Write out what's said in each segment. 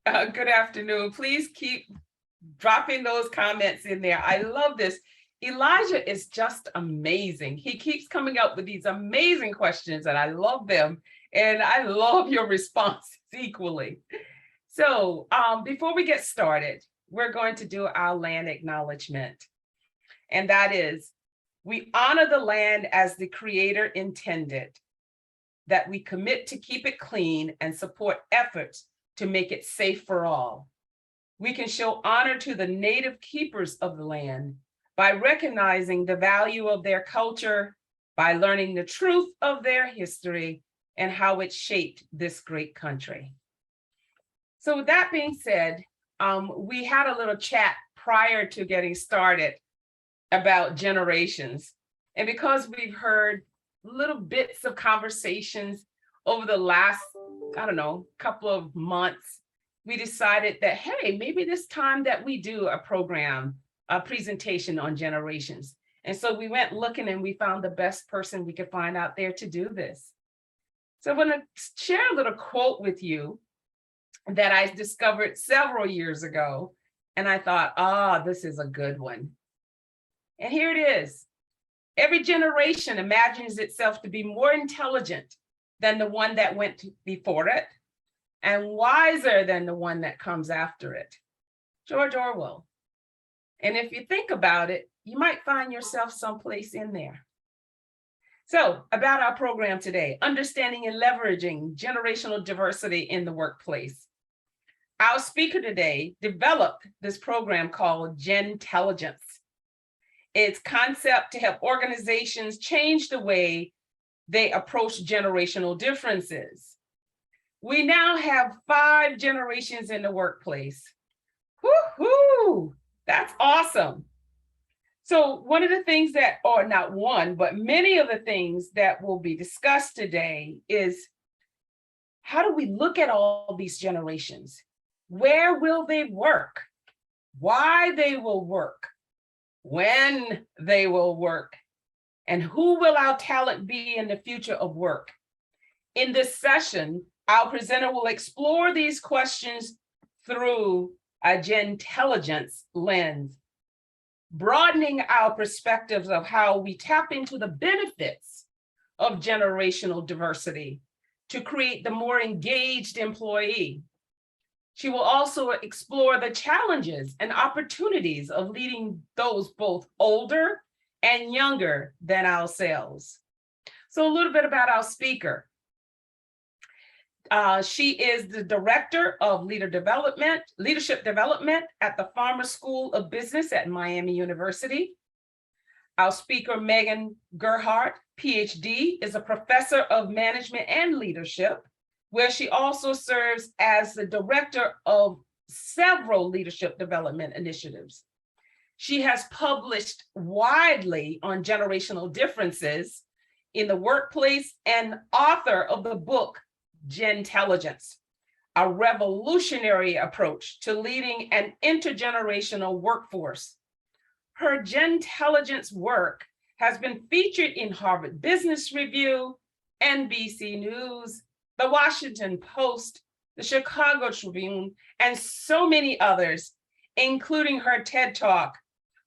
Good afternoon. Please keep dropping those comments in there. I love this. Elijah is just amazing. He keeps coming up with these amazing questions, and I love them. And I love your responses equally. So before we get started, we're going to do our land acknowledgement. And that is, we honor the land as the Creator intended, that we commit to keep it clean and support efforts to make it safe for all. We can show honor to the native keepers of the land by recognizing the value of their culture, by learning the truth of their history and how it shaped this great country. So with that being said, we had a little chat prior to getting started about generations. And because we've heard little bits of conversations over the last, couple of months, we decided that, hey, maybe this time that we do a presentation on generations. And so we went looking and we found the best person we could find out there to do this. So I want to share a little quote with you that I discovered several years ago. And I thought, this is a good one. And here it is. Every generation imagines itself to be more intelligent than the one that went before it, and wiser than the one that comes after it. George Orwell. And if you think about it, you might find yourself someplace in there. So about our program today, understanding and leveraging generational diversity in the workplace. Our speaker today developed this program called Gentelligence. Its concept to help organizations change the way they approach generational differences. We now have 5 generations in the workplace. Woo-hoo! That's awesome. So one of the things that, or not one, but many of the things that will be discussed today is, how do we look at all these generations? Where will they work? Why they will work? When they will work? And who will our talent be in the future of work? In this session, our presenter will explore these questions through a Gentelligence lens, broadening our perspectives of how we tap into the benefits of generational diversity to create the more engaged employee. She will also explore the challenges and opportunities of leading those both older and younger than ourselves. So a little bit about our speaker. She is the Director of Leadership Development at the Farmer School of Business at Miami University. Our speaker, Megan Gerhardt, Ph.D., is a professor of management and leadership, where she also serves as the director of several leadership development initiatives. She has published widely on generational differences in the workplace and author of the book, Gentelligence, a revolutionary approach to leading an intergenerational workforce. Her Gentelligence work has been featured in Harvard Business Review, NBC News, The Washington Post, the Chicago Tribune, and so many others, including her TED Talk,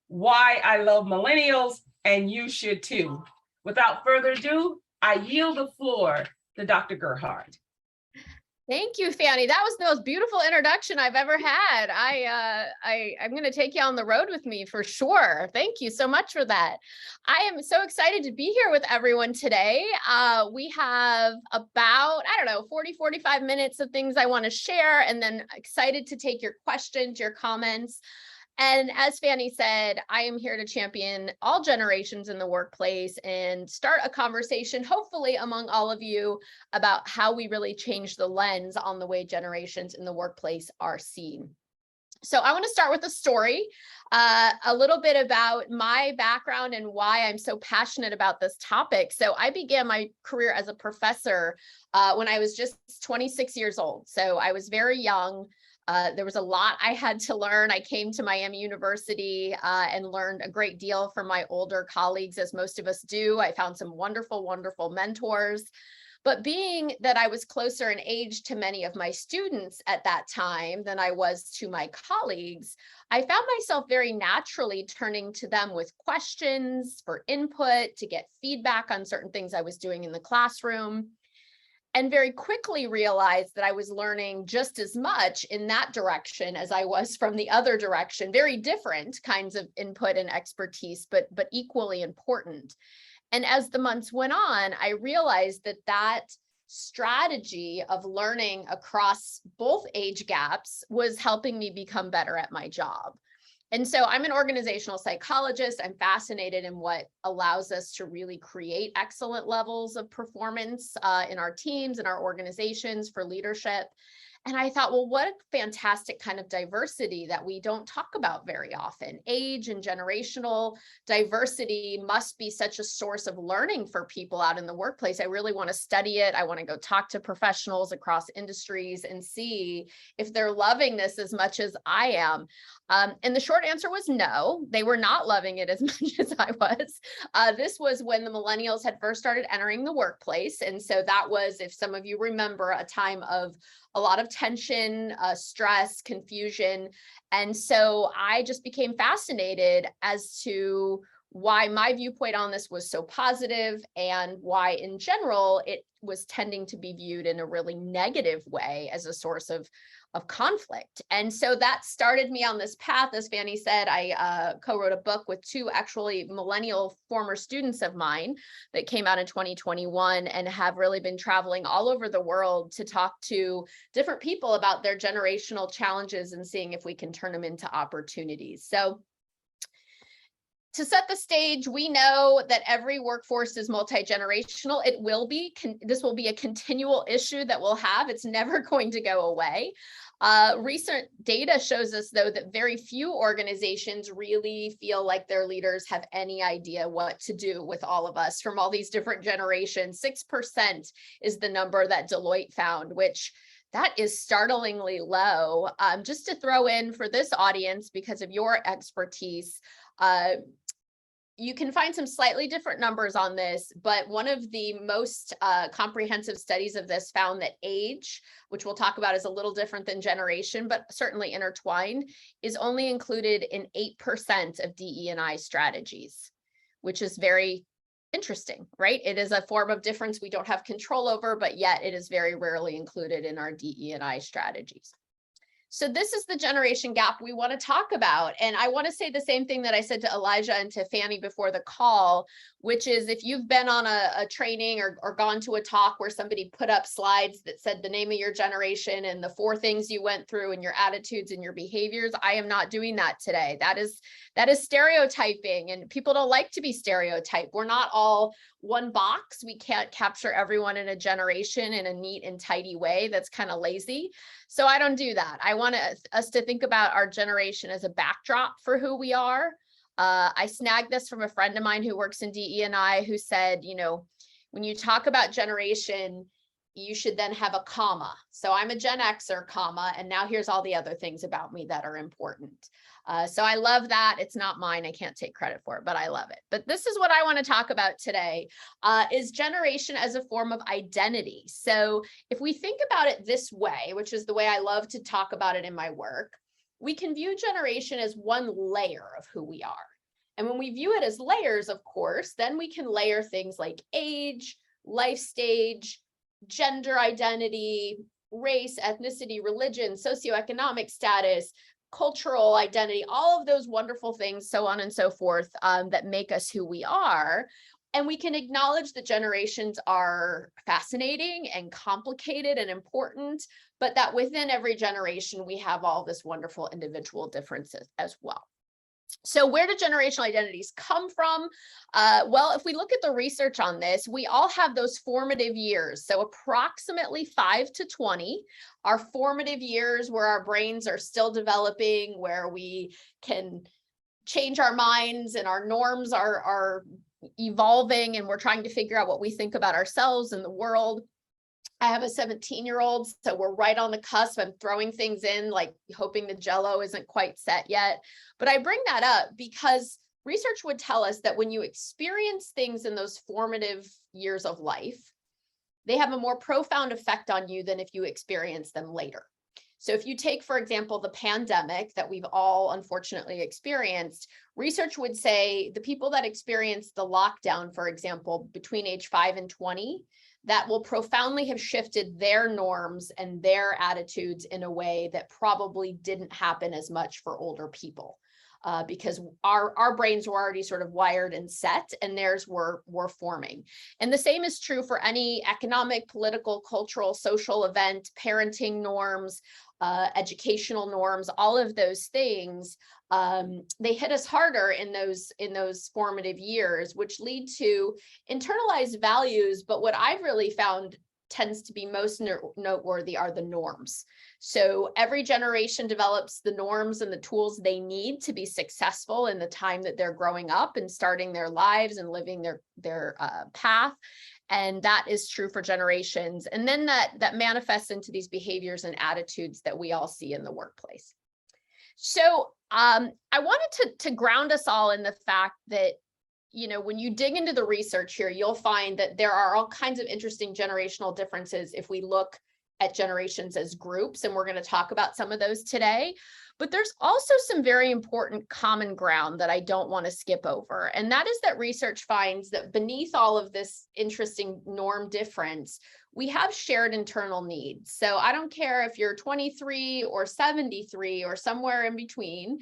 Why I Love Millennials, and You Should Too. Without further ado, I yield the floor to Dr. Gerhardt. Thank you, Fanny. That was the most beautiful introduction I've ever had. I'm going to take you on the road with me for sure. Thank you so much for that. I am so excited to be here with everyone today. We have about, 40, 45 minutes of things I want to share, and then excited to take your questions, your comments. And as Fanny said, I am here to champion all generations in the workplace and start a conversation, hopefully among all of you, about how we really change the lens on the way generations in the workplace are seen. So I want to start with a story, a little bit about my background and why I'm so passionate about this topic. So I began my career as a professor when I was just 26 years old. So I was very young. There was a lot I had to learn. I came to Miami University and learned a great deal from my older colleagues, as most of us do. I found some wonderful, wonderful mentors. But being that I was closer in age to many of my students at that time than I was to my colleagues, I found myself very naturally turning to them with questions for input, to get feedback on certain things I was doing in the classroom, and very quickly realized that I was learning just as much in that direction as I was from the other direction. Very different kinds of input and expertise, but equally important. And as the months went on, I realized that that strategy of learning across both age gaps was helping me become better at my job. And so I'm an organizational psychologist. I'm fascinated in what allows us to really create excellent levels of performance in our teams and our organizations for leadership. And I thought, well, what a fantastic kind of diversity that we don't talk about very often. Age and generational diversity must be such a source of learning for people out in the workplace. I really want to study it. I want to go talk to professionals across industries and see if they're loving this as much as I am. And the short answer was no, they were not loving it as much as I was. This was when the millennials had first started entering the workplace. And so that was, if some of you remember, a time of a lot of tension, stress, confusion. And so I just became fascinated as to why my viewpoint on this was so positive and why in general it was tending to be viewed in a really negative way as a source of conflict. And so that started me on this path. As Fanny said, I co-wrote a book with two actually millennial former students of mine that came out in 2021 and have really been traveling all over the world to talk to different people about their generational challenges and seeing if we can turn them into opportunities. So to set the stage, we know that every workforce is multi-generational. It will be, this will be a continual issue that we'll have. It's never going to go away. Recent data shows us, though, that very few organizations really feel like their leaders have any idea what to do with all of us from all these different generations. 6% is the number that Deloitte found, which that is startlingly low. Just to throw in for this audience, because of your expertise, you can find some slightly different numbers on this, but one of the most comprehensive studies of this found that age, which we'll talk about is a little different than generation, but certainly intertwined, is only included in 8% of DE&I strategies, which is very interesting, right? It is a form of difference we don't have control over, but yet it is very rarely included in our DE&I strategies. So this is the generation gap we want to talk about. And I want to say the same thing that I said to Elijah and to Fanny before the call, which is if you've been on a training or gone to a talk where somebody put up slides that said the name of your generation and the 4 things you went through and your attitudes and your behaviors, I am not doing that today. That is stereotyping, and people don't like to be stereotyped. We're not all one box. We can't capture everyone in a generation in a neat and tidy way. That's kind of lazy. So I don't do that. I want us to think about our generation as a backdrop for who we are. I snagged this from a friend of mine who works in DE&I who said, you know, when you talk about generation, you should then have a comma. So I'm a Gen Xer, comma, and now here's all the other things about me that are important. So I love that. It's not mine. I can't take credit for it, but I love it. But this is what I want to talk about today, is generation as a form of identity. So if we think about it this way, which is the way I love to talk about it in my work, we can view generation as one layer of who we are. And when we view it as layers, of course, then we can layer things like age, life stage, gender identity, race, ethnicity, religion, socioeconomic status, cultural identity, all of those wonderful things, so on and so forth, that make us who we are. And we can acknowledge that generations are fascinating and complicated and important, but that within every generation, we have all this wonderful individual differences as well. So where do generational identities come from? Well, if we look at the research on this, we all have those formative years. So approximately 5 to 20 are formative years where our brains are still developing, where we can change our minds and our norms are evolving, and we're trying to figure out what we think about ourselves and the world. I have a 17-year-old, so we're right on the cusp. I'm throwing things in, like hoping the jello isn't quite set yet. But I bring that up because research would tell us that when you experience things in those formative years of life, they have a more profound effect on you than if you experience them later. So if you take, for example, the pandemic that we've all unfortunately experienced, research would say the people that experienced the lockdown, for example, between age 5 and 20, that will profoundly have shifted their norms and their attitudes in a way that probably didn't happen as much for older people. Because our brains were already sort of wired and set, and theirs were forming. And the same is true for any economic, political, cultural, social event, parenting norms, educational norms, all of those things. They hit us harder in those formative years, which lead to internalized values. But what I've really found tends to be most noteworthy are the norms. So every generation develops the norms and the tools they need to be successful in the time that they're growing up and starting their lives and living their path. And that is true for generations. And then that manifests into these behaviors and attitudes that we all see in the workplace. So I wanted to ground us all in the fact that, you know, when you dig into the research here, you'll find that there are all kinds of interesting generational differences if we look at generations as groups, and we're going to talk about some of those today. But there's also some very important common ground that I don't want to skip over. And that is that research finds that beneath all of this interesting norm difference, we have shared internal needs. So I don't care if you're 23 or 73 or somewhere in between,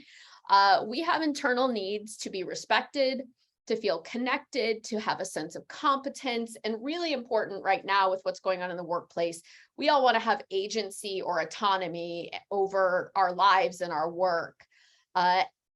we have internal needs to be respected, to feel connected, to have a sense of competence, and really important right now with what's going on in the workplace, we all want to have agency or autonomy over our lives and our work.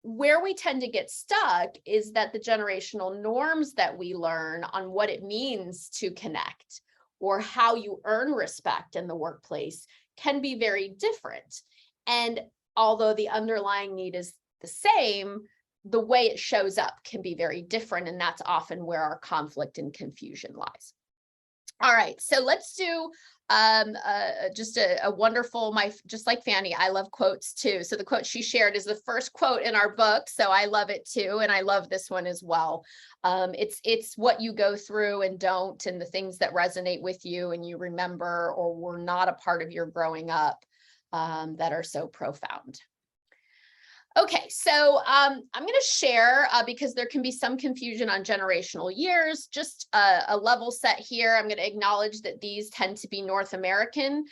Where we tend to get stuck is that the generational norms that we learn on what it means to connect or how you earn respect in the workplace can be very different. And although the underlying need is the same, the way it shows up can be very different, and that's often where our conflict and confusion lies. All right, so let's do just a wonderful, just like Fanny, I love quotes too. So the quote she shared is the first quote in our book, so I love it too, and I love this one as well. It's what you go through and don't, and the things that resonate with you and you remember or were not a part of your growing up that are so profound. Okay, so I'm going to share, because there can be some confusion on generational years, just a level set here. I'm going to acknowledge that these tend to be North American.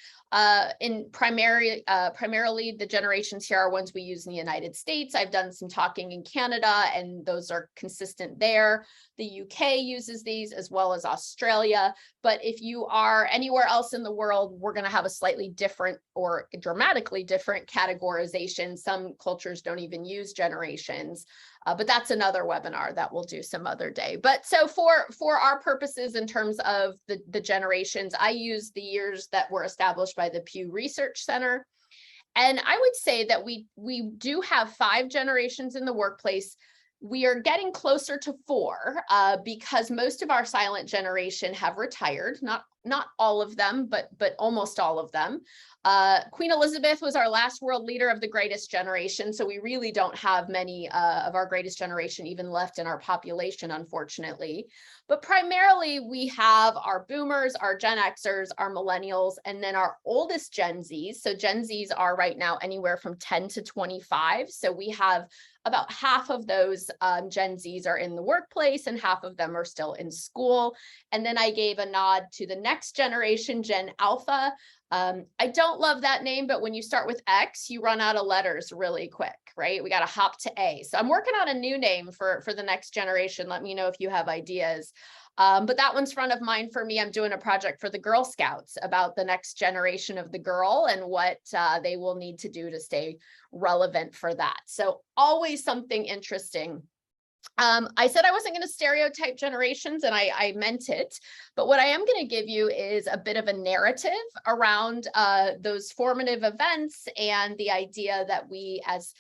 Primarily, the generations here are ones we use in the United States. I've done some talking in Canada, and those are consistent there. The UK uses these as well as Australia. But if you are anywhere else in the world, we're going to have a slightly different or dramatically different categorization. Some cultures don't even use generations, but that's another webinar that we'll do some other day. But so for our purposes in terms of the generations, I use the years that were established by the Pew Research Center. And I would say that we do have 5 generations in the workplace. We are getting closer to 4 because most of our silent generation have retired, not all of them, but almost all of them. Queen Elizabeth was our last world leader of the greatest generation, so we really don't have many of our greatest generation even left in our population, unfortunately. But primarily we have our boomers, our Gen Xers, our millennials, and then our oldest Gen Zs. So Gen Zs are right now anywhere from 10 to 25. So we have about half of those Gen Zs are in the workplace and half of them are still in school. And then I gave a nod to the next generation, Gen Alpha. I don't love that name, but when you start with X, you run out of letters really quick, right? We got to hop to A. So I'm working on a new name for the next generation. Let me know if you have ideas. But that one's front of mind for me. I'm doing a project for the Girl Scouts about the next generation of the girl and what they will need to do to stay relevant for that. So always something interesting. I said I wasn't going to stereotype generations, and I meant it, but what I am going to give you is a bit of a narrative around those formative events and the idea that we as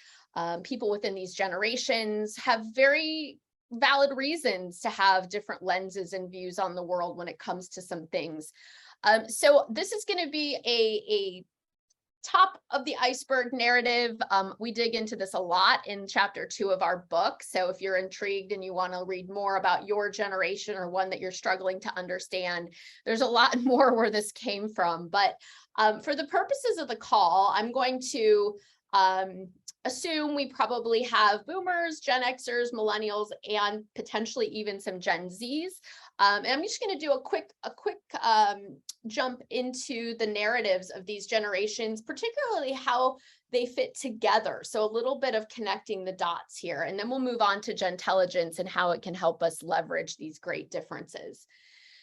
people within these generations have very valid reasons to have different lenses and views on the world when it comes to some things. So this is going to be a top of the iceberg narrative. We dig into this a lot in chapter 2 of our book. So if you're intrigued and you want to read more about your generation or one that you're struggling to understand, there's a lot more where this came from. But for the purposes of the call, I'm going to assume we probably have boomers, Gen Xers, millennials, and potentially even some Gen Zs. And I'm just going to do a quick jump into the narratives of these generations, particularly how they fit together. So a little bit of connecting the dots here, and then we'll move on to Gentelligence and how it can help us leverage these great differences.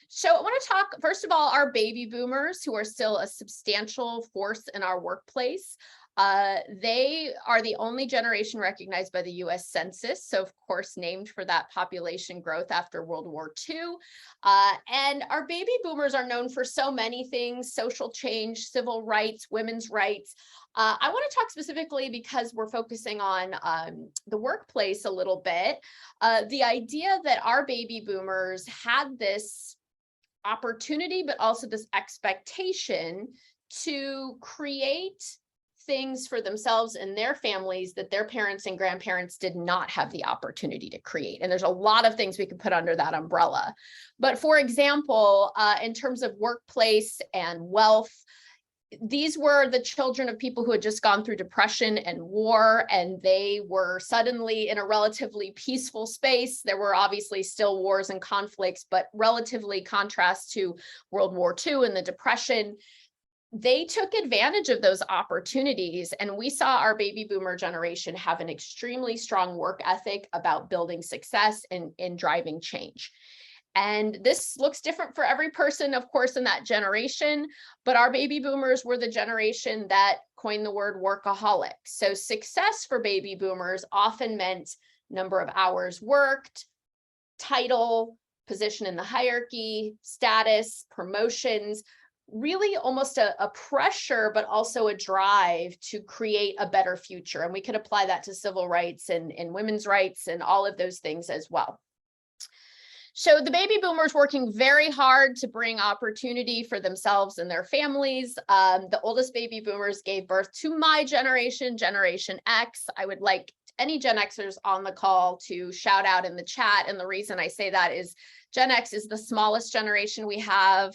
So I want to talk, first of all, our baby boomers, who are still a substantial force in our workplace. They are the only generation recognized by the US Census, so of course named for that population growth after World War II. And our baby boomers are known for so many things: social change, civil rights, women's rights. I want to talk specifically, because we're focusing on the workplace a little bit, the idea that our baby boomers had this opportunity, but also this expectation to create things for themselves and their families that their parents and grandparents did not have the opportunity to create. And there's a lot of things we could put under that umbrella. But for example, in terms of workplace and wealth, these were the children of people who had just gone through depression and war, and they were suddenly in a relatively peaceful space. There were obviously still wars and conflicts, but relatively contrast to World War II and the Depression. They took advantage of those opportunities, and we saw our baby boomer generation have an extremely strong work ethic about building success and driving change. And this looks different for every person, of course, in that generation, but our baby boomers were the generation that coined the word workaholic. So success for baby boomers often meant number of hours worked, title, position in the hierarchy, status, promotions, really almost a pressure, but also a drive to create a better future. And we could apply that to civil rights and women's rights and all of those things as well. So the baby boomers working very hard to bring opportunity for themselves and their families. The oldest baby boomers gave birth to my generation, Generation X. I would like any Gen Xers on the call to shout out in the chat. And the reason I say that is Gen X is the smallest generation we have,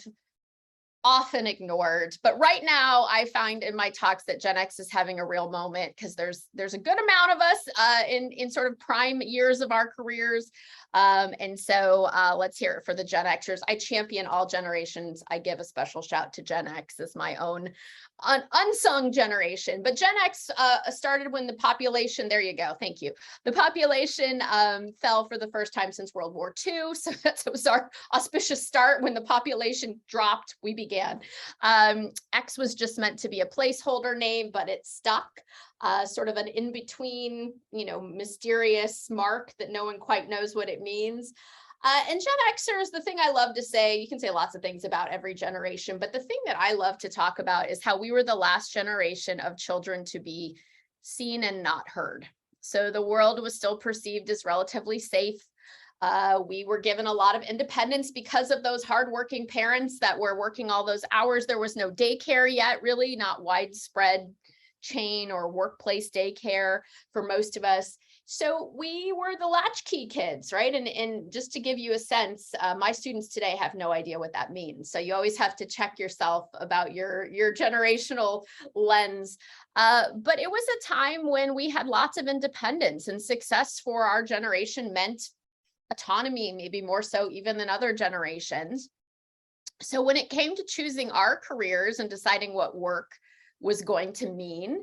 often ignored. But right now, I find in my talks that Gen X is having a real moment, because there's a good amount of us in sort of prime years of our careers. And so let's hear it for the Gen Xers. I champion all generations. I give a special shout to Gen X as my own unsung generation. But Gen X started when the population, there you go, thank you. The population fell for the first time since World War II. So that was our auspicious start. When the population dropped, we began. X was just meant to be a placeholder name, but it stuck. Sort of an in-between, mysterious mark that no one quite knows what it means. And Gen Xers, the thing I love to say, you can say lots of things about every generation, but the thing that I love to talk about is how we were the last generation of children to be seen and not heard. So the world was still perceived as relatively safe. We were given a lot of independence because of those hardworking parents that were working all those hours. There was no daycare yet, really, not widespread chain or workplace daycare for most of us. So we were the latchkey kids, right? And just to give you a sense, my students today have no idea what that means. So you always have to check yourself about your generational lens. But it was a time when we had lots of independence, and success for our generation meant autonomy, maybe more so even than other generations. So when it came to choosing our careers and deciding what work was going to mean,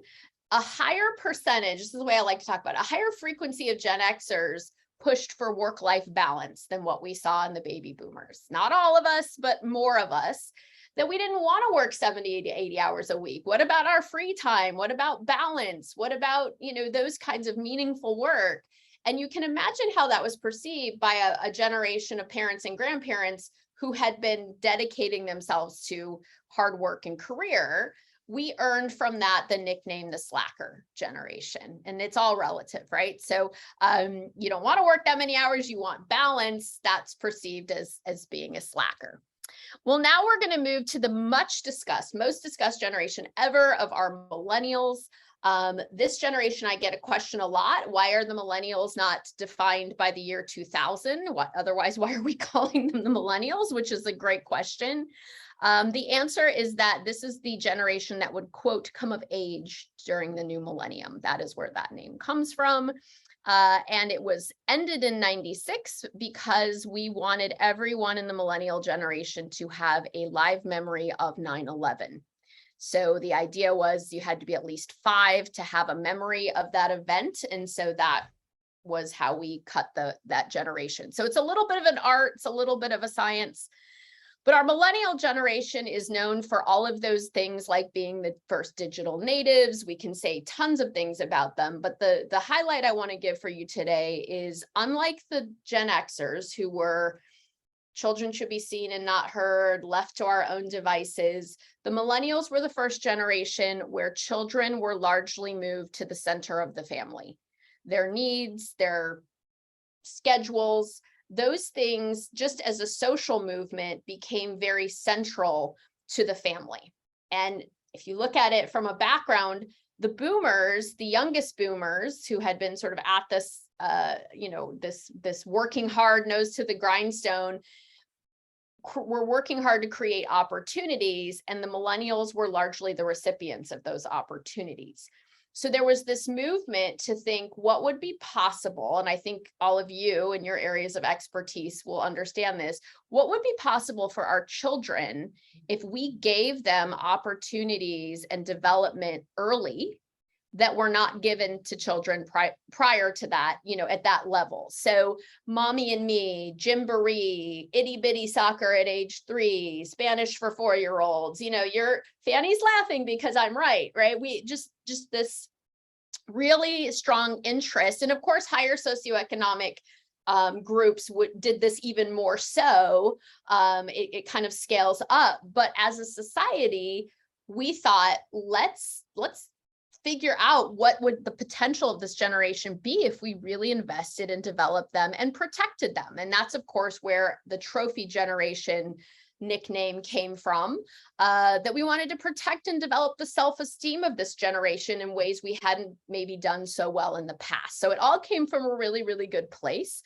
a higher percentage, this is the way I like to talk about it, a higher frequency of Gen Xers pushed for work-life balance than what we saw in the baby boomers. Not all of us, but more of us, that we didn't want to work 70 to 80 hours a week. What about our free time? What about balance? What about, those kinds of meaningful work? And you can imagine how that was perceived by a generation of parents and grandparents who had been dedicating themselves to hard work and career. We earned from that the nickname the slacker generation, and it's all relative, right? So you don't want to work that many hours, you want balance, that's perceived as being a slacker. Well, now we're going to move to the most discussed generation ever of our millennials. This generation, I get a question a lot. Why are the millennials not defined by the year 2000? Otherwise, why are we calling them the millennials? Which is a great question. The answer is that this is the generation that would, quote, come of age during the new millennium. That is where that name comes from. And it was ended in 96 because we wanted everyone in the millennial generation to have a live memory of 9/11. So the idea was you had to be at least 5 to have a memory of that event. And so that was how we cut that generation. So it's a little bit of an art, it's a little bit of a science. But our millennial generation is known for all of those things, like being the first digital natives. We can say tons of things about them, but the highlight I want to give for you today is, unlike the Gen Xers, who were children should be seen and not heard, left to our own devices, the millennials were the first generation where children were largely moved to the center of the family. Their needs, their schedules, those things, just as a social movement, became very central to the family. And if you look at it from a background, the boomers, the youngest boomers who had been sort of at this, this working hard, nose to the grindstone, were working hard to create opportunities, and the millennials were largely the recipients of those opportunities. So there was this movement to think what would be possible, and I think all of you in your areas of expertise will understand this, what would be possible for our children if we gave them opportunities and development early that were not given to children prior to that, at that level. So Mommy and Me, Gymboree, itty bitty soccer at age 3, Spanish for 4-year-olds, Fanny's laughing because I'm right? We just this really strong interest. And of course, higher socioeconomic groups did this even more so. It kind of scales up, but as a society, we thought, let's figure out what would the potential of this generation be if we really invested and developed them and protected them. And that's, of course, where the trophy generation nickname came from, that we wanted to protect and develop the self-esteem of this generation in ways we hadn't maybe done so well in the past. So it all came from a really, really good place.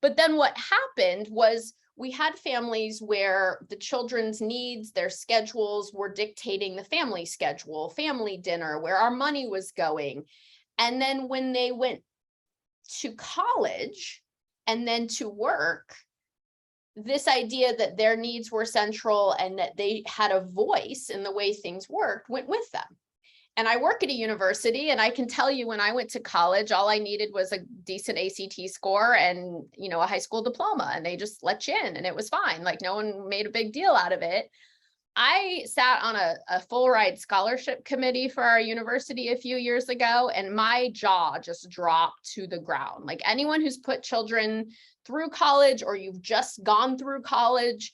But then what happened was we had families where the children's needs, their schedules were dictating the family schedule, family dinner, where our money was going. And then when they went to college and then to work, this idea that their needs were central and that they had a voice in the way things worked went with them. And I work at a university, and I can tell you, when I went to college, all I needed was a decent ACT score and, a high school diploma, and they just let you in and it was fine. Like, no one made a big deal out of it. I sat on a full ride scholarship committee for our university a few years ago, and my jaw just dropped to the ground. Like, anyone who's put children through college, or you've just gone through college,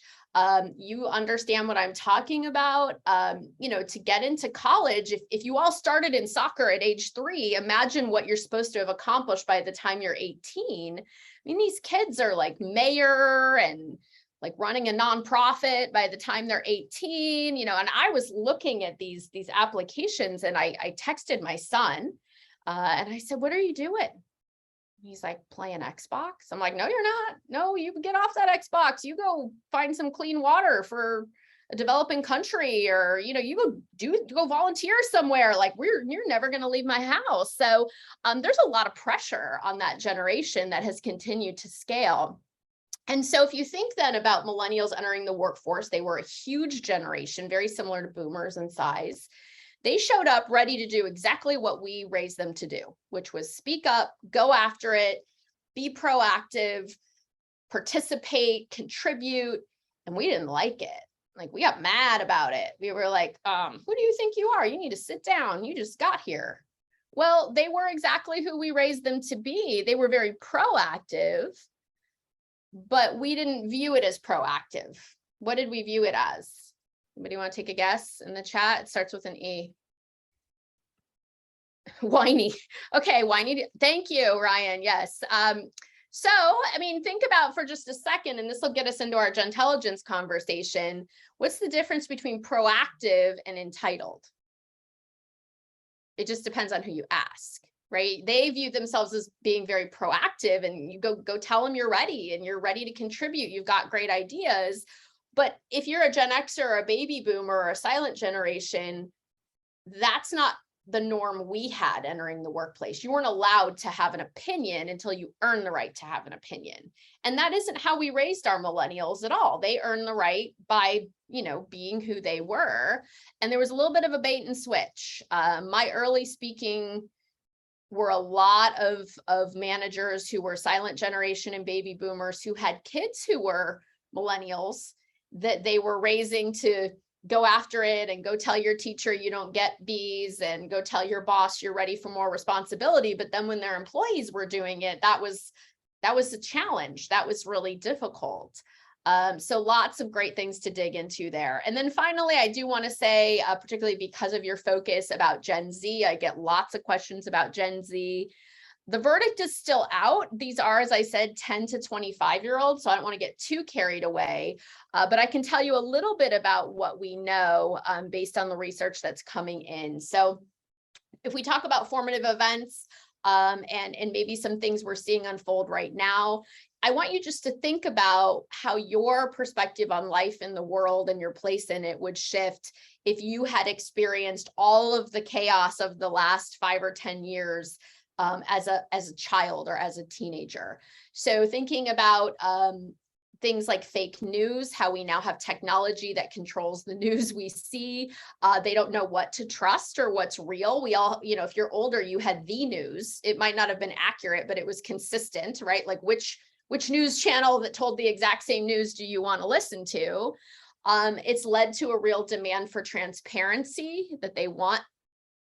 you understand what I'm talking about. To get into college, if you all started in soccer at age 3, imagine what you're supposed to have accomplished by the time you're 18. I mean, these kids are like mayor and like running a nonprofit by the time they're 18, and I was looking at these applications, and I texted my son, and I said, "What are you doing?" He's like, "Playing Xbox." I'm like, "No, you're not. No, you get off that Xbox. You go find some clean water for a developing country, or, you go volunteer somewhere. Like, you're never going to leave my house." So there's a lot of pressure on that generation that has continued to scale. And so if you think then about millennials entering the workforce, they were a huge generation, very similar to boomers in size. They showed up ready to do exactly what we raised them to do, which was speak up, go after it, be proactive, participate, contribute. And we didn't like it. Like, we got mad about it. We were like, who do you think you are? You need to sit down. You just got here. Well, they were exactly who we raised them to be. They were very proactive, but we didn't view it as proactive. What did we view it as? Anybody want to take a guess in the chat? It starts with an E. Whiny. Okay, whiny. Thank you, Ryan. Yes. So, I mean, think about for just a second, and this will get us into our Gentelligence conversation. What's the difference between proactive and entitled? It just depends on who you ask, right? They view themselves as being very proactive, and you go tell them you're ready and you're ready to contribute. You've got great ideas. But if you're a Gen Xer or a baby boomer or a silent generation, that's not the norm we had entering the workplace. You weren't allowed to have an opinion until you earned the right to have an opinion. And that isn't how we raised our millennials at all. They earned the right by, being who they were. And there was a little bit of a bait and switch. My early speaking were a lot of managers who were silent generation and baby boomers who had kids who were millennials that they were raising to go after it and go tell your teacher you don't get B's and go tell your boss you're ready for more responsibility. But then when their employees were doing it, that was a challenge. That was really difficult. So lots of great things to dig into there. And then finally, I do want to say, particularly because of your focus about Gen Z, I get lots of questions about Gen Z. The verdict is still out. These are, as I said, 10 to 25-year-olds, so I don't want to get too carried away. But I can tell you a little bit about what we know based on the research that's coming in. So if we talk about formative events and maybe some things we're seeing unfold right now, I want you just to think about how your perspective on life in the world and your place in it would shift if you had experienced all of the chaos of the last 5 or 10 years as a child or as a teenager. So thinking about things like fake news, how we now have technology that controls the news we see. They don't know what to trust or what's real. We all, if you're older, you had the news. It might not have been accurate, but it was consistent, right? Like which news channel that told the exact same news do you want to listen to? It's led to a real demand for transparency, that they want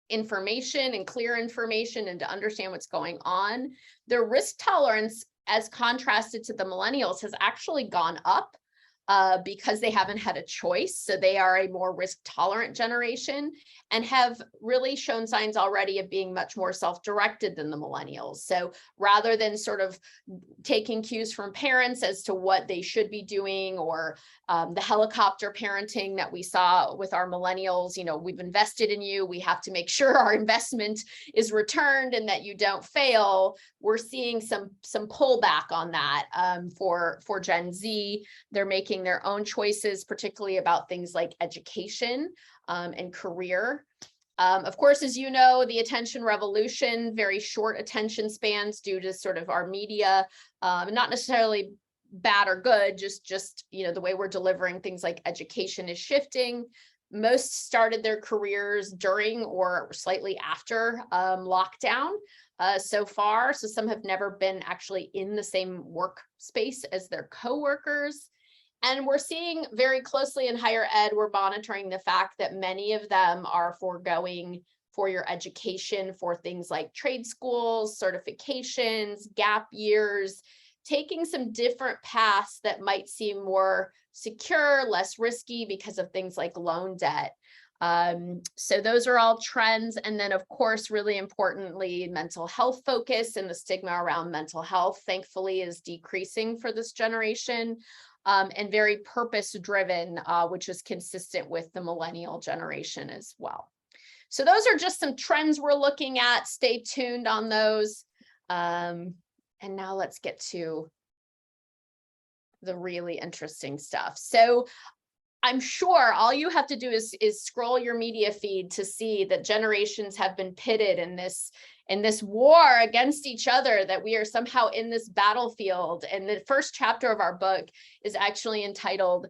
information and clear information and to understand what's going on. Their risk tolerance, as contrasted to the millennials, has actually gone up because they haven't had a choice. So they are a more risk tolerant generation and have really shown signs already of being much more self-directed than the millennials. So rather than sort of taking cues from parents as to what they should be doing, or the helicopter parenting that we saw with our millennials, we've invested in you, we have to make sure our investment is returned and that you don't fail. We're seeing some pullback on that for Gen Z. They're making their own choices, particularly about things like education and career. Of course, as you know, the attention revolution, very short attention spans due to sort of our media, not necessarily bad or good, just the way we're delivering things like education is shifting. Most started their careers during or slightly after lockdown so far. So some have never been actually in the same workspace as their coworkers. And we're seeing very closely in higher ed, we're monitoring the fact that many of them are foregoing four-year education for things like trade schools, certifications, gap years, taking some different paths that might seem more secure, less risky because of things like loan debt. So those are all trends. And then, of course, really importantly, mental health focus and the stigma around mental health, thankfully, is decreasing for this generation. And very purpose-driven, which is consistent with the millennial generation as well. So those are just some trends we're looking at. Stay tuned on those. And now let's get to the really interesting stuff. So I'm sure all you have to do is scroll your media feed to see that generations have been pitted in this war against each other, that we are somehow in this battlefield. And the first chapter of our book is actually entitled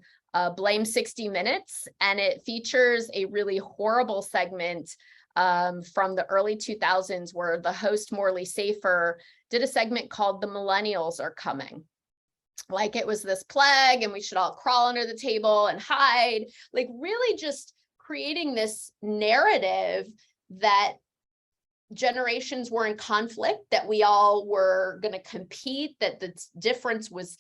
Blame 60 Minutes. And it features a really horrible segment from the early 2000s where the host, Morley Safer, did a segment called The Millennials Are Coming. Like it was this plague and we should all crawl under the table and hide, like really just creating this narrative that generations were in conflict, that we all were going to compete, that the difference was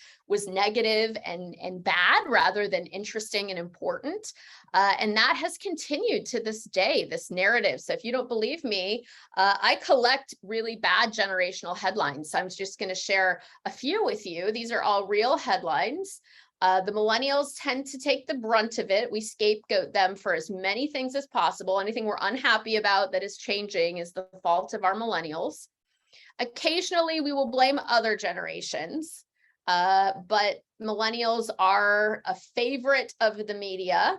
negative and bad rather than interesting and important. And that has continued to this day, this narrative. So if you don't believe me, I collect really bad generational headlines. So I'm just going to share a few with you. These are all real headlines. The millennials tend to take the brunt of it. We scapegoat them for as many things as possible. Anything we're unhappy about that is changing is the fault of our millennials. Occasionally, we will blame other generations, but millennials are a favorite of the media.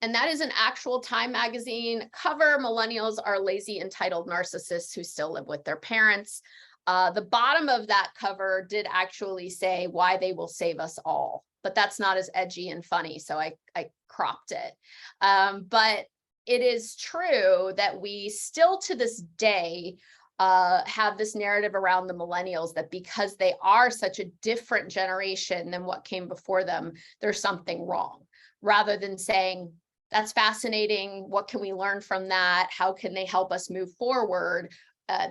And that is an actual Time magazine cover. Millennials are lazy, entitled narcissists who still live with their parents. The bottom of that cover did actually say why they will save us all, but that's not as edgy and funny, so I cropped it. But it is true that we still to this day have this narrative around the millennials that because they are such a different generation than what came before them, there's something wrong, rather than saying, that's fascinating, what can we learn from that? How can they help us move forward?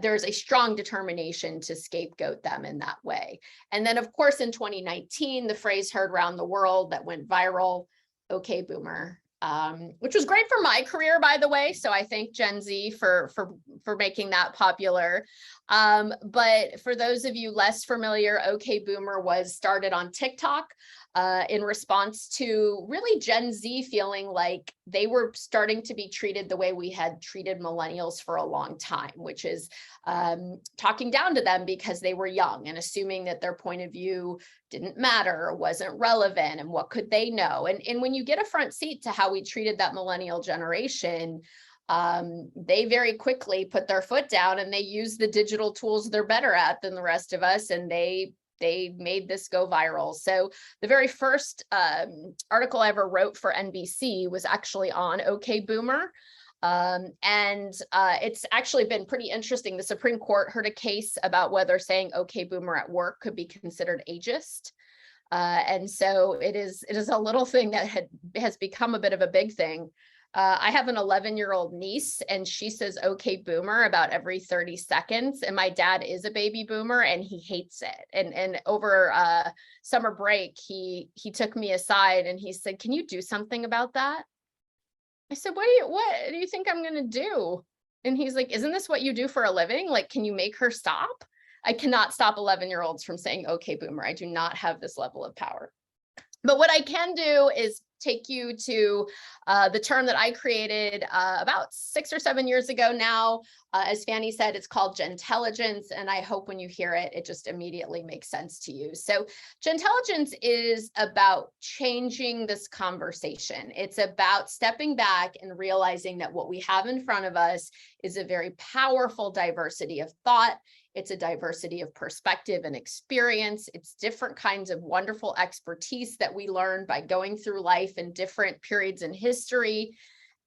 There's a strong determination to scapegoat them in that way. And then, of course, in 2019, the phrase heard around the world that went viral, "Okay, boomer," which was great for my career, by the way. So I thank Gen Z for making that popular. But for those of you less familiar, "Okay, boomer" was started on TikTok. In response to really Gen Z feeling like they were starting to be treated the way we had treated millennials for a long time, which is talking down to them because they were young and assuming that their point of view didn't matter or wasn't relevant and what could they know. And when you get a front seat to how we treated that millennial generation, they very quickly put their foot down and they use the digital tools they're better at than the rest of us, and they made this go viral. So the very first article I ever wrote for NBC was actually on "Okay, boomer." It's actually been pretty interesting. The Supreme Court heard a case about whether saying "Okay, boomer" at work could be considered ageist. And so it is a little thing that has become a bit of a big thing. I have an 11-year-old niece, and she says "Okay, boomer" about every 30 seconds. And my dad is a baby boomer and he hates it. And over summer break, he took me aside and he said, "Can you do something about that?" I said, what do you think I'm going to do? And he's like, "Isn't this what you do for a living? Like, can you make her stop?" I cannot stop 11-year-olds from saying "Okay, boomer." I do not have this level of power. But what I can do is take you to the term that I created about 6 or 7 years ago now. As Fanny said, it's called Gentelligence, and I hope when you hear it, it just immediately makes sense to you. So Gentelligence is about changing this conversation. It's about stepping back and realizing that what we have in front of us is a very powerful diversity of thought. It's a diversity of perspective and experience. It's different kinds of wonderful expertise that we learn by going through life in different periods in history.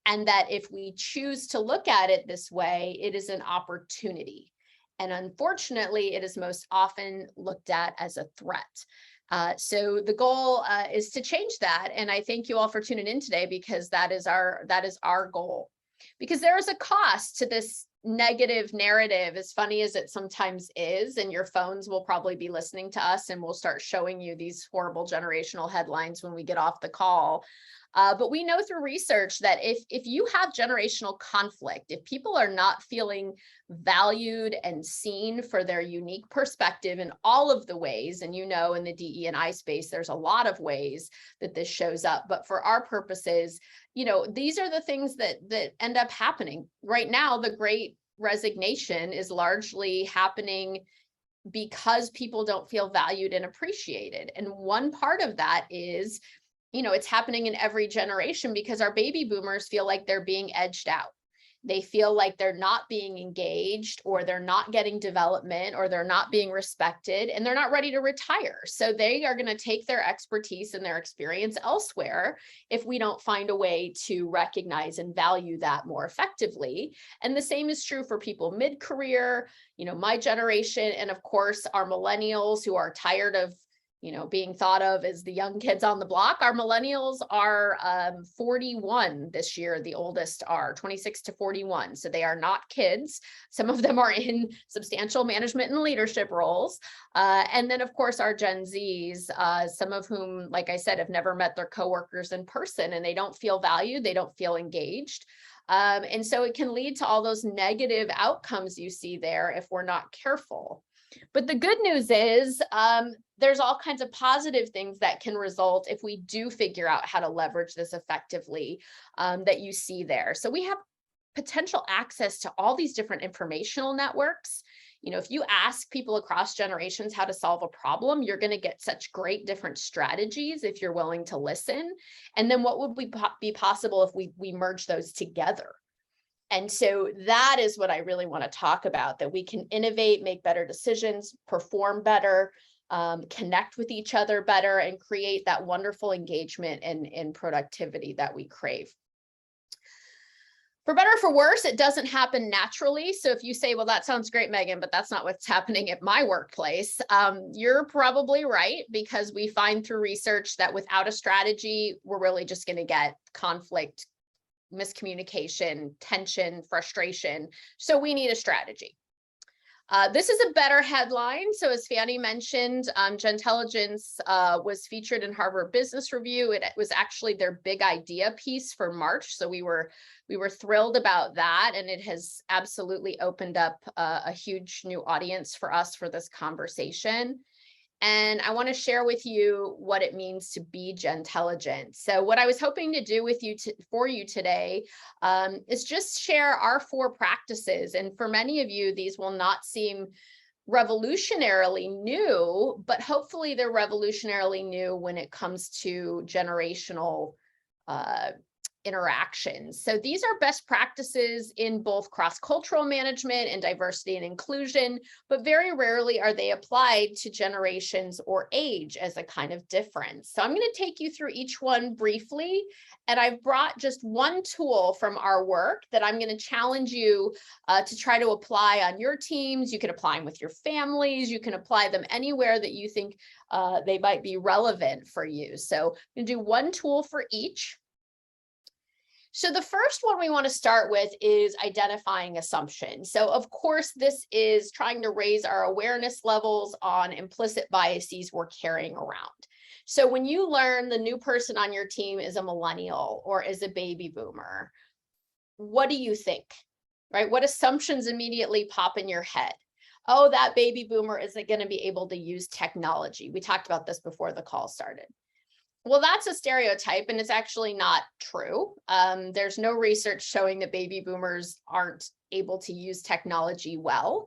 And that if we choose to look at it this way, it is an opportunity. And unfortunately, it is most often looked at as a threat. So the goal is to change that. And I thank you all for tuning in today, because that is our goal. Because there is a cost to this negative narrative, as funny as it sometimes is, and your phones will probably be listening to us and we'll start showing you these horrible generational headlines when we get off the call. But we know through research that if you have generational conflict, if people are not feeling valued and seen for their unique perspective in all of the ways, and you know, in the DE&I space, there's a lot of ways that this shows up, but for our purposes, you know, these are the things that end up happening. Right now, the Great Resignation is largely happening because people don't feel valued and appreciated. And one part of that is, you know, it's happening in every generation because our baby boomers feel like they're being edged out. They feel like they're not being engaged, or they're not getting development, or they're not being respected, and they're not ready to retire. So they are going to take their expertise and their experience elsewhere if we don't find a way to recognize and value that more effectively. And the same is true for people mid-career, you know, my generation, and of course, our millennials who are tired of being thought of as the young kids on the block. Our millennials are 41 this year. The oldest are 26 to 41. So they are not kids. Some of them are in substantial management and leadership roles. And then, of course, our Gen Zs, some of whom, like I said, have never met their coworkers in person, and they don't feel valued. They don't feel engaged. And so it can lead to all those negative outcomes you see there if we're not careful. But the good news is there's all kinds of positive things that can result if we do figure out how to leverage this effectively that you see there. So we have potential access to all these different informational networks. If you ask people across generations how to solve a problem, you're going to get such great different strategies if you're willing to listen. And then what would be possible if we merge those together? And so that is what I really want to talk about, that we can innovate, make better decisions, perform better, connect with each other better, and create that wonderful engagement and productivity that we crave. For better or for worse, it doesn't happen naturally. So if you say, well, that sounds great, Megan, but that's not what's happening at my workplace, you're probably right, because we find through research that without a strategy, we're really just going to get conflict, miscommunication, tension, frustration. So we need a strategy. This is a better headline. So as Fanny mentioned, Gentelligence was featured in Harvard Business Review. It was actually their big idea piece for March. So we were thrilled about that. And it has absolutely opened up a huge new audience for us for this conversation. And I want to share with you what it means to be Gentelligent. So what I was hoping to do with you for you today is just share our 4 practices. And for many of you, these will not seem revolutionarily new, but hopefully they're revolutionarily new when it comes to generational interactions. So these are best practices in both cross-cultural management and diversity and inclusion, but very rarely are they applied to generations or age as a kind of difference. So I'm going to take you through each one briefly, and I've brought just one tool from our work that I'm going to challenge you to try to apply on your teams. You can apply them with your families. You can apply them anywhere that you think they might be relevant for you. So I'm going to do one tool for each. So the first one we want to start with is identifying assumptions. So of course, this is trying to raise our awareness levels on implicit biases we're carrying around. So when you learn the new person on your team is a millennial or is a baby boomer, what do you think, right? What assumptions immediately pop in your head? Oh, that baby boomer isn't going to be able to use technology. We talked about this before the call started. Well, that's a stereotype, and it's actually not true. There's no research showing that baby boomers aren't able to use technology well.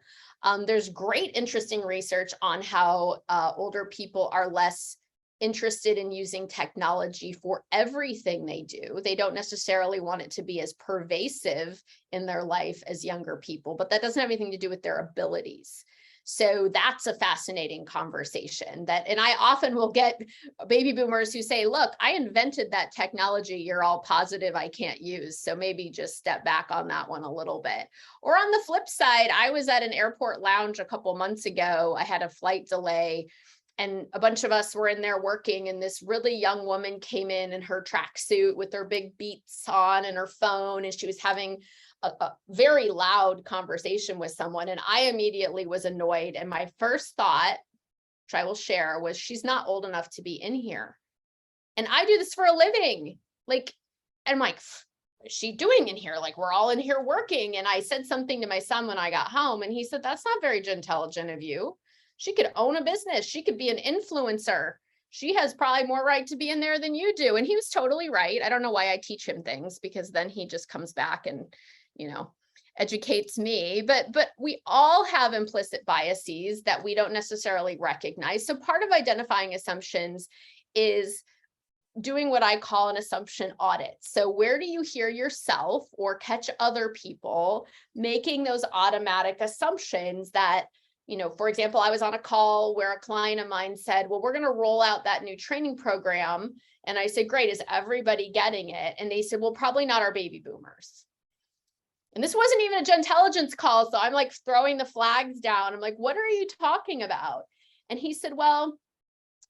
There's great, interesting research on how older people are less interested in using technology for everything they do. They don't necessarily want it to be as pervasive in their life as younger people, but that doesn't have anything to do with their abilities. So that's a fascinating conversation and I often will get baby boomers who say, look, I invented that technology you're all positive I can't use. So maybe just step back on that one a little bit. Or on the flip side, I was at an airport lounge a couple months ago. I had a flight delay and a bunch of us were in there working, and this really young woman came in her tracksuit with her big Beats on and her phone, and she was having a very loud conversation with someone, and I immediately was annoyed. And my first thought, which I will share, was she's not old enough to be in here. And I do this for a living. And I'm like, what is she doing in here? Like, we're all in here working. And I said something to my son when I got home, and he said, that's not very Gentelligent of you. She could own a business. She could be an influencer. She has probably more right to be in there than you do. And he was totally right. I don't know why I teach him things, because then he just comes back and educates me, but we all have implicit biases that we don't necessarily recognize. So part of identifying assumptions is doing what I call an assumption audit. So where do you hear yourself or catch other people making those automatic assumptions that, for example, I was on a call where a client of mine said, well, we're going to roll out that new training program. And I said, great, is everybody getting it? And they said, well, probably not our baby boomers. And this wasn't even a Gentelligence call. So I'm like throwing the flags down. I'm like, what are you talking about? And he said, well,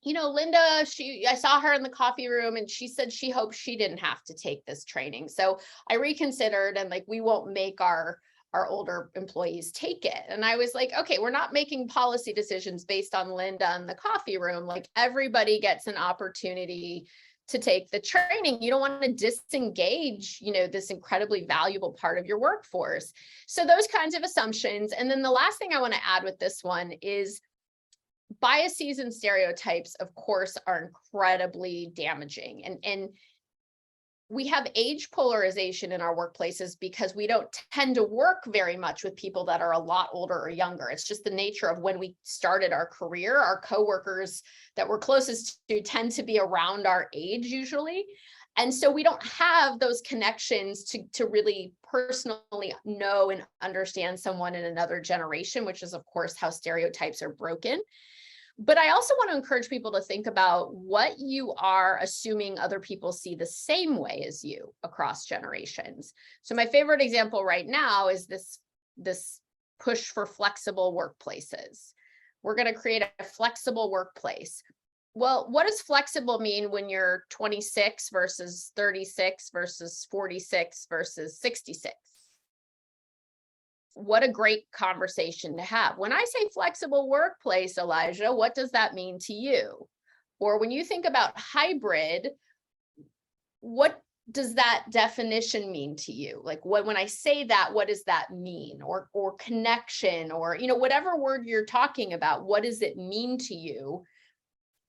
Linda, I saw her in the coffee room and she said she hopes she didn't have to take this training. So I reconsidered and like, we won't make our older employees take it. And I was like, okay, we're not making policy decisions based on Linda in the coffee room. Like everybody gets an opportunity to take the training. You don't want to disengage, this incredibly valuable part of your workforce. So those kinds of assumptions. And then the last thing I want to add with this one is biases and stereotypes, of course, are incredibly damaging. And we have age polarization in our workplaces because we don't tend to work very much with people that are a lot older or younger. It's just the nature of when we started our career. Our coworkers that we're closest to tend to be around our age usually. And so we don't have those connections to really personally know and understand someone in another generation, which is, of course, how stereotypes are broken. But I also want to encourage people to think about what you are assuming other people see the same way as you across generations. So my favorite example right now is this push for flexible workplaces. We're going to create a flexible workplace. Well, what does flexible mean when you're 26 versus 36 versus 46 versus 66? What a great conversation to have. When I say flexible workplace, Elijah, what does that mean to you? Or when you think about hybrid, what does that definition mean to you? Like when I say that, what does that mean? Or connection, or whatever word you're talking about, what does it mean to you?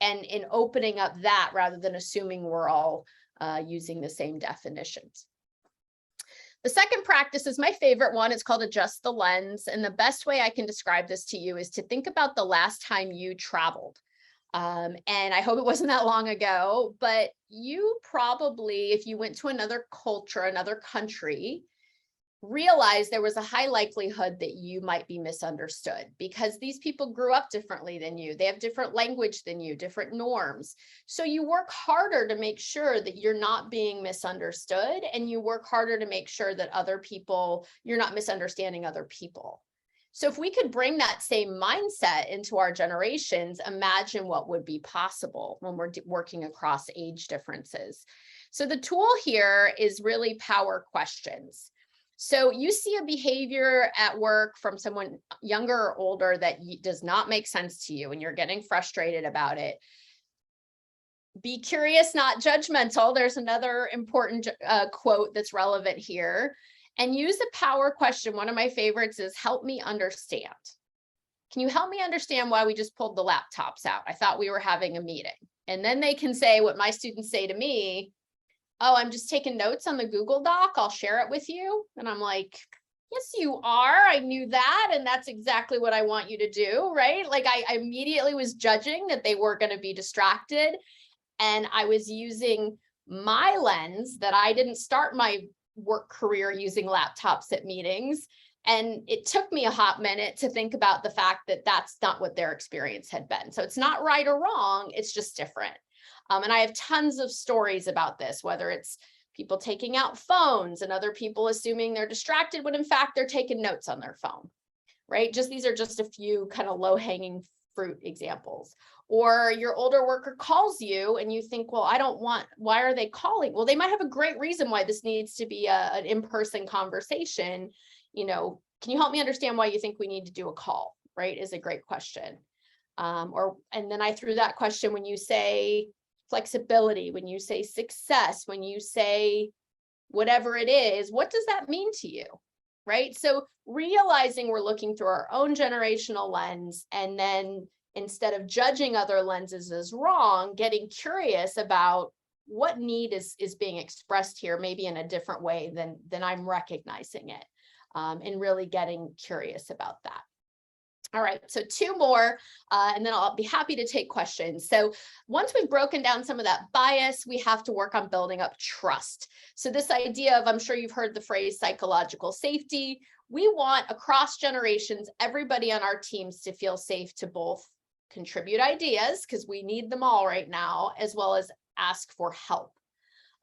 And in opening up that rather than assuming we're all using the same definitions. The second practice is my favorite one. It's called adjust the lens. And the best way I can describe this to you is to think about the last time you traveled. And I hope it wasn't that long ago, but you probably, if you went to another culture, another country, realize there was a high likelihood that you might be misunderstood because these people grew up differently than you. They have different language than you, different norms. So you work harder to make sure that you're not being misunderstood, and you work harder to make sure that you're not misunderstanding other people. So if we could bring that same mindset into our generations, imagine what would be possible when we're working across age differences. So the tool here is really power questions. So you see a behavior at work from someone younger or older that does not make sense to you and you're getting frustrated about it. Be curious, not judgmental. There's another important quote that's relevant here. And use the power question. One of my favorites is help me understand. Can you help me understand why we just pulled the laptops out? I thought we were having a meeting. And then they can say what my students say to me. Oh, I'm just taking notes on the Google Doc. I'll share it with you. And I'm like, yes, you are. I knew that. And that's exactly what I want you to do, right? Like I immediately was judging that they were going to be distracted. And I was using my lens that I didn't start my work career using laptops at meetings. And it took me a hot minute to think about the fact that that's not what their experience had been. So it's not right or wrong. It's just different. And I have tons of stories about this, whether it's people taking out phones and other people assuming they're distracted when in fact they're taking notes on their phone, right? These are just a few kind of low-hanging fruit examples. Or your older worker calls you and you think, well, why are they calling? Well, they might have a great reason why this needs to be an in-person conversation. Can you help me understand why you think we need to do a call, right? Is a great question. And then I threw that question when you say flexibility, when you say success, when you say whatever it is, what does that mean to you, right? So realizing we're looking through our own generational lens, and then instead of judging other lenses as wrong, getting curious about what need is being expressed here, maybe in a different way than I'm recognizing it, and really getting curious about that. All right, so two more, and then I'll be happy to take questions. So once we've broken down some of that bias, we have to work on building up trust. So this idea of, I'm sure you've heard the phrase psychological safety. We want across generations, everybody on our teams to feel safe to both contribute ideas, because we need them all right now, as well as ask for help.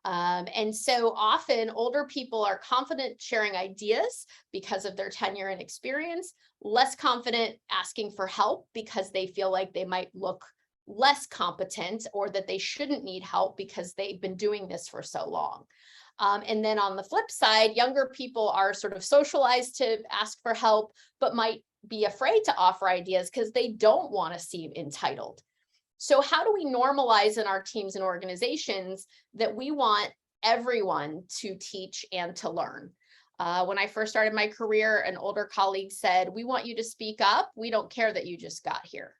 And so often older people are confident sharing ideas because of their tenure and experience, less confident asking for help because they feel like they might look less competent or that they shouldn't need help because they've been doing this for so long. And then on the flip side, younger people are sort of socialized to ask for help, but might be afraid to offer ideas because they don't want to seem entitled. So how do we normalize in our teams and organizations that we want everyone to teach and to learn? When I first started my career, an older colleague said, "We want you to speak up. We don't care that you just got here."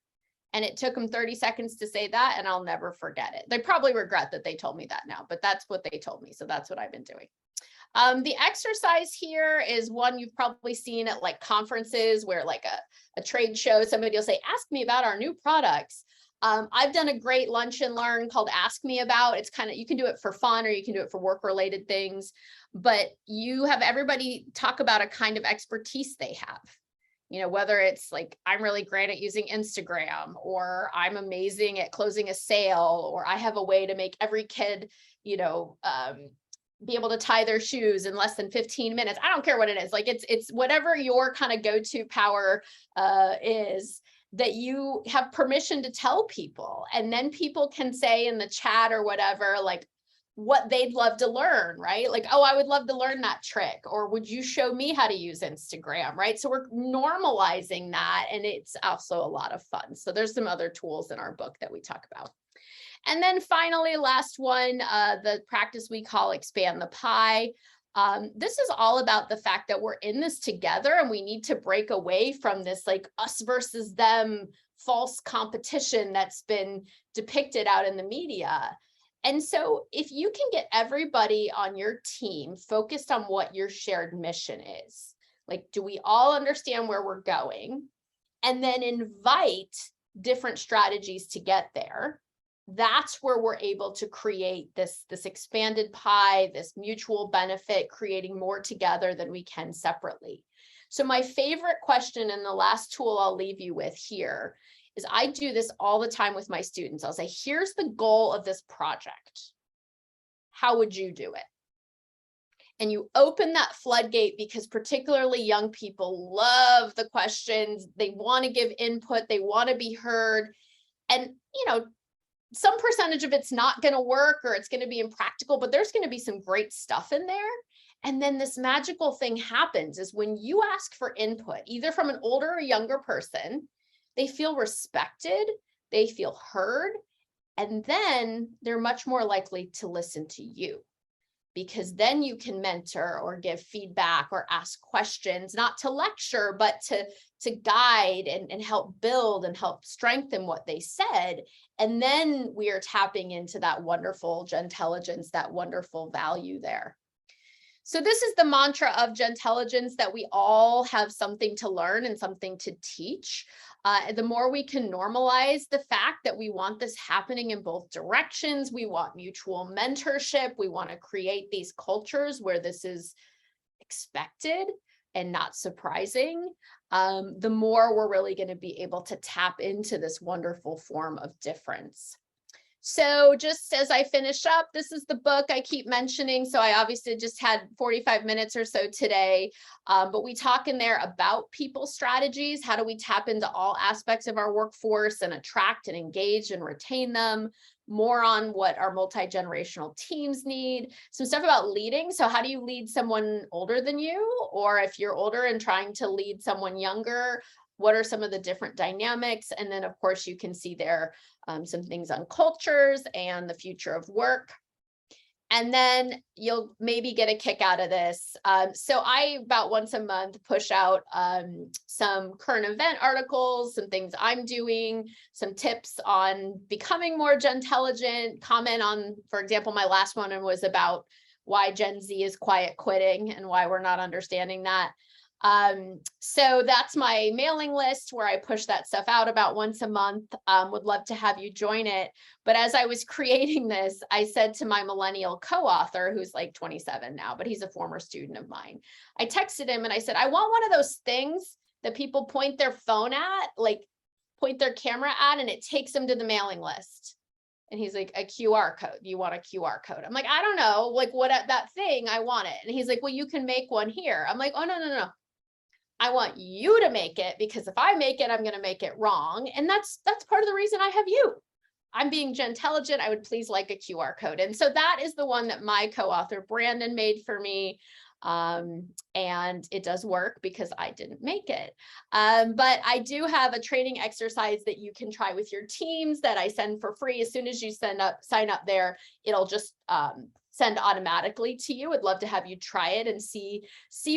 And it took them 30 seconds to say that, and I'll never forget it. They probably regret that they told me that now, but that's what they told me. So that's what I've been doing. The exercise here is one you've probably seen at like conferences where like a trade show, somebody will say, "Ask me about our new products." I've done a great lunch and learn called Ask Me About. It's kind of, you can do it for fun or you can do it for work related things, but you have everybody talk about a kind of expertise they have. You know, whether it's like, I'm really great at using Instagram, or I'm amazing at closing a sale, or I have a way to make every kid, you know, be able to tie their shoes in less than 15 minutes. I don't care what it is. Like it's whatever your kind of go-to power is, that you have permission to tell people. And then people can say in the chat or whatever, like what they'd love to learn, right? Like, "Oh, I would love to learn that trick," or "Would you show me how to use Instagram?" Right? So we're normalizing that, and it's also a lot of fun. So there's some other tools in our book that we talk about. And then finally, last one, the practice we call Expand the Pie. This is all about the fact that we're in this together and we need to break away from this like us versus them false competition that's been depicted out in the media. And so if you can get everybody on your team focused on what your shared mission is, like, do we all understand where we're going? And then invite different strategies to get there. That's where we're able to create this expanded pie, this mutual benefit, creating more together than we can separately. So my favorite question, and the last tool I'll leave you with here, is I do this all the time with my students. I'll say, "Here's the goal of this project. How would you do it?" And you open that floodgate, because particularly young people love the questions. They want to give input. They want to be heard. And, you know, some percentage of it's not going to work or it's going to be impractical, but there's going to be some great stuff in there. And then this magical thing happens is when you ask for input, either from an older or younger person, they feel respected, they feel heard, and then they're much more likely to listen to you, because then you can mentor or give feedback or ask questions, not to lecture, but to guide and help build and help strengthen what they said. And then we are tapping into that wonderful Gentelligence, that wonderful value there. So this is the mantra of Gentelligence, that we all have something to learn and something to teach. The more we can normalize the fact that we want this happening in both directions, we want mutual mentorship, we want to create these cultures where this is expected and not surprising, the more we're really going to be able to tap into this wonderful form of difference. So just as I finish up, this is the book I keep mentioning. So I obviously just had 45 minutes or so today, but we talk in there about people strategies. How do we tap into all aspects of our workforce and attract and engage and retain them? More on what our multi-generational teams need. Some stuff about leading. So how do you lead someone older than you? Or if you're older and trying to lead someone younger, what are some of the different dynamics? And then, of course, you can see there some things on cultures and the future of work. And then you'll maybe get a kick out of this. So I, about once a month, push out some current event articles, some things I'm doing, some tips on becoming more Gentelligent, comment on, for example, my last one was about why Gen Z is quiet quitting and why we're not understanding that. So that's my mailing list where I push that stuff out about once a month. Would love to have you join it. But as I was creating this, I said to my millennial co-author, who's like 27 now, but he's a former student of mine. I texted him and I said, I want one of those things that people point their phone at, like point their camera at, and it takes them to the mailing list. And he's like, a QR code. You want a QR code? I'm like, I don't know, like what that thing, I want it. And he's like, well, you can make one here. I'm like, oh, no. I want you to make it, because if I make it, I'm going to make it wrong. And that's part of the reason I have you. I'm being Gentelligent, I would please like a QR code. And so that is the one that my co-author Brandon made for me. And it does work because I didn't make it. But I do have a training exercise that you can try with your teams that I send for free. As soon as you sign up there, it'll just send automatically to you. I'd love to have you try it and see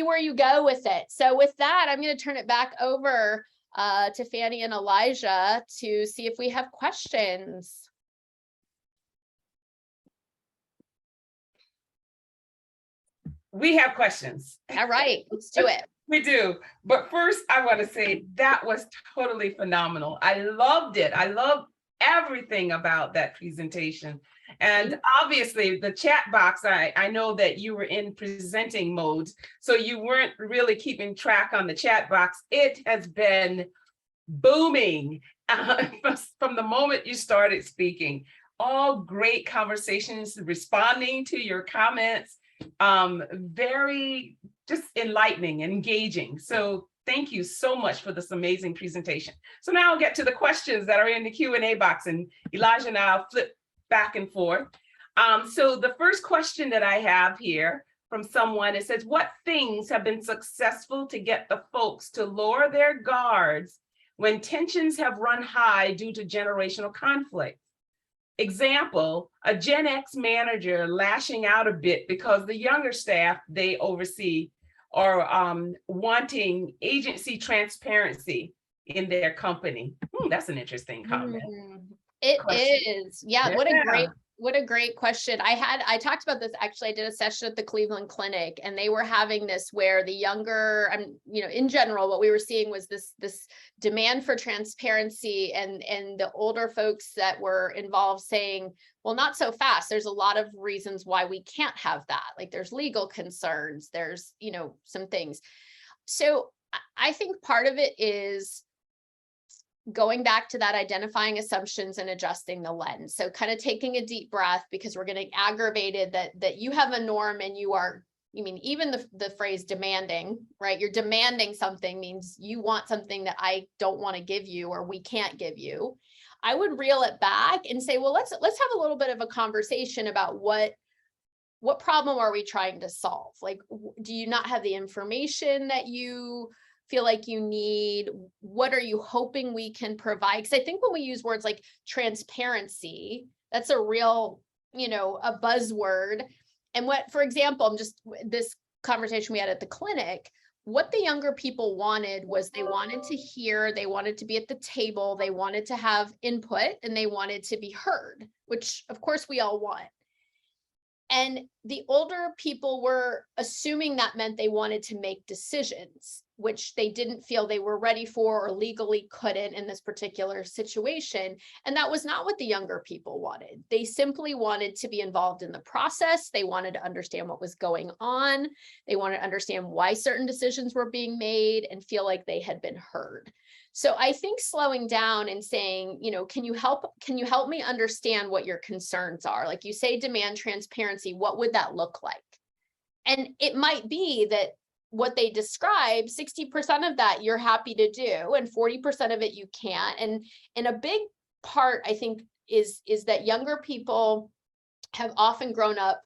where you go with it. So with that, I'm going to turn it back over to Fanny and Elijah to see if we have questions. We have questions. All right, let's do it. We do. But first, I want to say that was totally phenomenal. I loved it. I loved everything about that presentation. And obviously the chat box, I know that you were in presenting mode, so you weren't really keeping track on the chat box. It has been booming from the moment you started speaking. All great conversations, responding to your comments, very just enlightening and engaging. So thank you so much for this amazing presentation. So now I'll get to the questions that are in the Q&A box, and Elijah and I'll flip back and forth. So the first question that I have here from someone, it says, what things have been successful to get the folks to lower their guards when tensions have run high due to generational conflict? Example, a Gen X manager lashing out a bit because the younger staff they oversee are wanting agency transparency in their company. That's an interesting comment. It Question. is. Yeah, what a great question. I talked about this, actually. I did a session at the Cleveland Clinic, and they were having this where the younger, in general, what we were seeing was this demand for transparency, and the older folks that were involved saying, well, not so fast. There's a lot of reasons why we can't have that. Like there's legal concerns, there's, some things. So I think part of it is going back to that, identifying assumptions and adjusting the lens. So kind of taking a deep breath, because we're getting aggravated that you have a norm and you are, even the phrase demanding, right? You're demanding something means you want something that I don't want to give you, or we can't give you. I would reel it back and say, well, let's have a little bit of a conversation about what problem are we trying to solve? Like, do you not have the information that you feel like you need? What are you hoping we can provide? Because I think when we use words like transparency, that's a real, a buzzword. And what, for example, this conversation we had at the clinic, what the younger people wanted was they wanted to hear, they wanted to be at the table, they wanted to have input, and they wanted to be heard, which of course we all want. And the older people were assuming that meant they wanted to make decisions, which they didn't feel they were ready for or legally couldn't in this particular situation. And that was not what the younger people wanted. They simply wanted to be involved in the process. They wanted to understand what was going on. They wanted to understand why certain decisions were being made and feel like they had been heard. So I think slowing down and saying, can you help me understand what your concerns are? Like you say, demand transparency, what would that look like? And it might be that what they describe, 60% of that you're happy to do, and 40% of it you can't. And a big part, I think, is that younger people have often grown up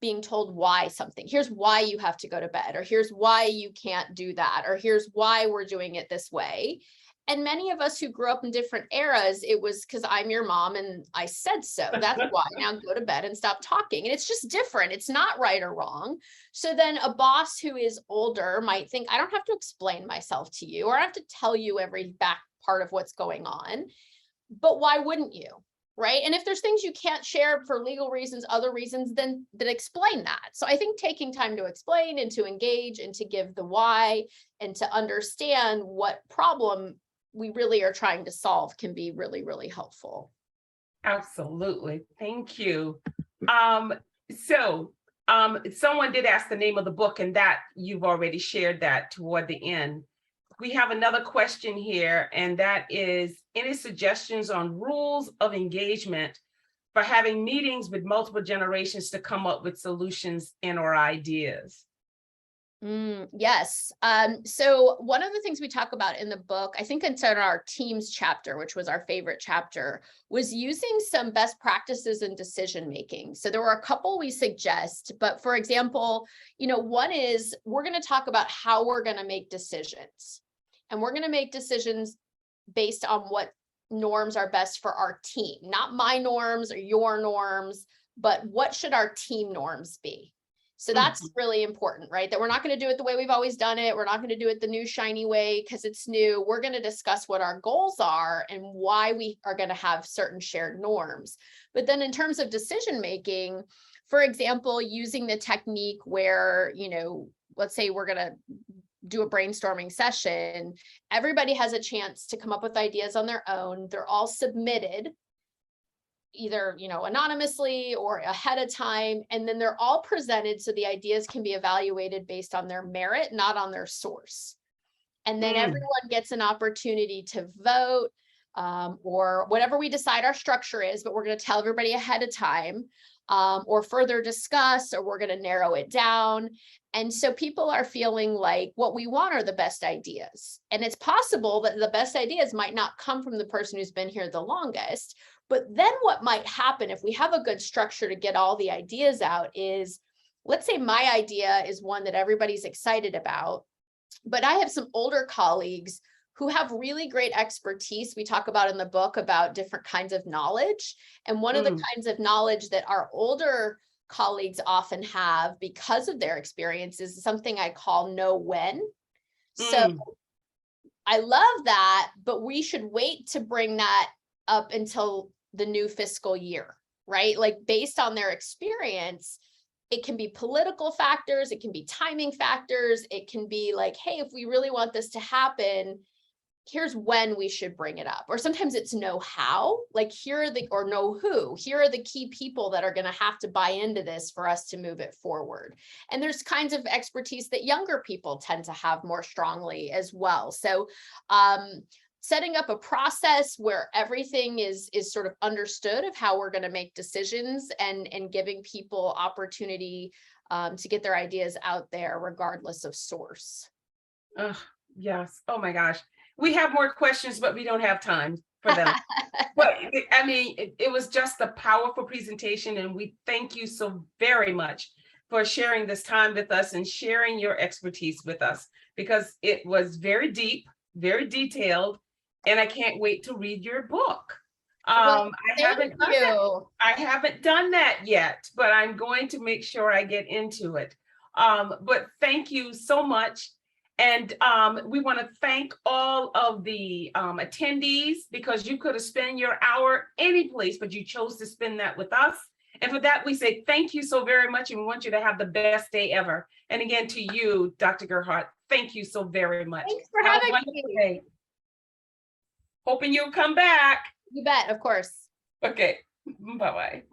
being told why something. Here's why you have to go to bed, or here's why you can't do that, or here's why we're doing it this way. And many of us who grew up in different eras, it was because I'm your mom and I said so. That's why. Now go to bed and stop talking. And it's just different. It's not right or wrong. So then a boss who is older might think, I don't have to explain myself to you, or I don't have to tell you every back part of what's going on. But why wouldn't you? Right? And if there's things you can't share for legal reasons, other reasons, then explain that. So I think taking time to explain and to engage and to give the why and to understand what problem we really are trying to solve can be really, really helpful. Absolutely. Thank you. So someone did ask the name of the book, and that you've already shared that toward the end. We have another question here, and that is, any suggestions on rules of engagement for having meetings with multiple generations to come up with solutions and or ideas? Yes. So one of the things we talk about in the book, I think it's in our teams chapter, which was our favorite chapter, was using some best practices in decision making. So there were a couple we suggest, but for example, one is we're going to talk about how we're going to make decisions. And we're going to make decisions based on what norms are best for our team, not my norms or your norms, but what should our team norms be? So that's really important, right? That we're not going to do it the way we've always done it. We're not going to do it the new shiny way because it's new. We're going to discuss what our goals are and why we are going to have certain shared norms. But then in terms of decision making, for example, using the technique where, let's say we're going to do a brainstorming session, everybody has a chance to come up with ideas on their own. They're all submitted either, anonymously or ahead of time, and then they're all presented so the ideas can be evaluated based on their merit, not on their source. And then everyone gets an opportunity to vote or whatever we decide our structure is, but we're going to tell everybody ahead of time or further discuss, or we're going to narrow it down. And so people are feeling like what we want are the best ideas. And it's possible that the best ideas might not come from the person who's been here the longest. But then what might happen if we have a good structure to get all the ideas out is, let's say my idea is one that everybody's excited about, but I have some older colleagues who have really great expertise. We talk about in the book about different kinds of knowledge. And one of the kinds of knowledge that our older colleagues often have because of their experience is something I call know when. So I love that, but we should wait to bring that up until the new fiscal year, right? Like based on their experience, it can be political factors, it can be timing factors, it can be like, hey, if we really want this to happen, here's when we should bring it up. Or sometimes it's know how, like here are the, or know who, here are the key people that are going to have to buy into this for us to move it forward. And there's kinds of expertise that younger people tend to have more strongly as well. So setting up a process where everything is sort of understood of how we're going to make decisions and giving people opportunity to get their ideas out there regardless of source. Yes. Oh my gosh. We have more questions, but we don't have time for them. But I mean, it was just a powerful presentation, and we thank you so very much for sharing this time with us and sharing your expertise with us, because it was very deep, very detailed, and I can't wait to read your book. Well, I haven't done that yet, but I'm going to make sure I get into it. But thank you so much. And we want to thank all of the attendees, because you could have spent your hour any place, but you chose to spend that with us. And for that, we say thank you so very much, and we want you to have the best day ever. And again, to you, Dr. Gerhardt, thank you so very much. Thanks for having me. Hoping you'll come back. You bet, of course. Okay, bye-bye.